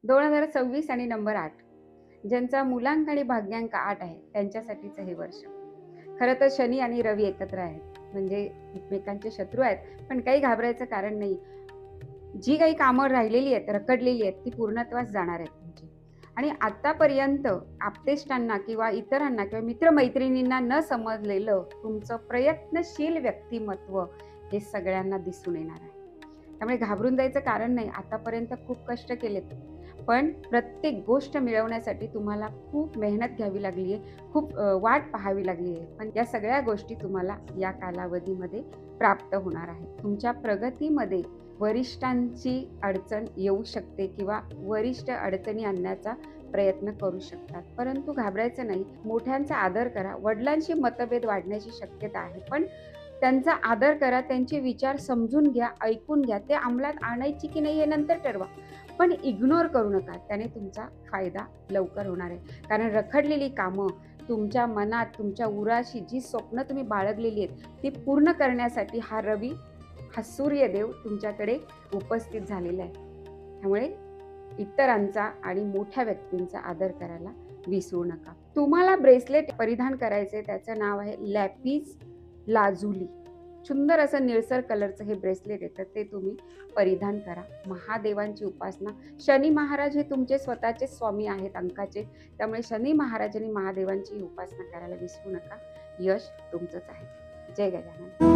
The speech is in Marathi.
2026 आणि नंबर 8, ज्यांचा मुलांक आणि भाग्यांक 8 आहे, त्यांच्यासाठीचं हे वर्ष. खरं तर शनी आणि रवी एकत्र आहेत, म्हणजे एकमेकांचे शत्रू आहेत, पण काही घाबरायचं कारण नाही. जी काही कामं राहिलेली आहेत, रखडलेली आहेत, ती पूर्णत्वास जाणार आहेत तुमची. आणि आतापर्यंत आप्तेष्टांना किंवा इतरांना किंवा मित्रमैत्रिणींना न समजलेलं तुमचं प्रयत्नशील व्यक्तिमत्व हे सगळ्यांना दिसून येणार आहे. त्यामुळे घाबरून जायचं कारण नाही. आतापर्यंत खूप कष्ट केलेत, पण प्रत्येक गोष्ट मिळवण्यासाठी तुम्हाला खूप मेहनत घ्यावी लागली आहे, खूप वाट पाहावी लागली आहे. पण या सगळ्या गोष्टी तुम्हाला या कालावधीमध्ये प्राप्त होणार आहे. तुमच्या प्रगतीमध्ये वरिष्ठांची अडचण येऊ शकते किंवा वरिष्ठ अडचणी आणण्याचा प्रयत्न करू शकतात, परंतु घाबरायचं नाही. मोठ्यांचा आदर करा. वडिलांशी मतभेद वाढण्याची शक्यता आहे, पण त्यांचा आदर करा. त्यांचे विचार समजून घ्या, ऐकून घ्या. ते अंमलात आणायची की नाही हे नंतर ठरवा, पण इग्नोर करू नका. त्याने तुमचा फायदा लवकर होणार आहे. कारण रखडलेली कामं तुमच्या मनात, तुमच्या उराशी जी स्वप्न तुम्ही बाळगलेली आहेत, ती पूर्ण करण्यासाठी हा रवी, हा सूर्यदेव तुमच्याकडे उपस्थित झालेला आहे. त्यामुळे इतरांचा आणि मोठ्या व्यक्तींचा आदर करायला विसरू नका. तुम्हाला ब्रेसलेट परिधान करायचे, त्याचं नाव आहे लॅपिस लाजुली. सुंदर असं निळसर कलरचं हे ब्रेसलेट आहे, तर ते तुम्ही परिधान करा. महादेवांची उपासना. शनी महाराज हे तुमचे स्वतःचे स्वामी आहेत अंकाचे, त्यामुळे शनी महाराज आणि महादेवांची उपासना करायला विसरू नका. यश तुमचंच आहे. जय गजानन.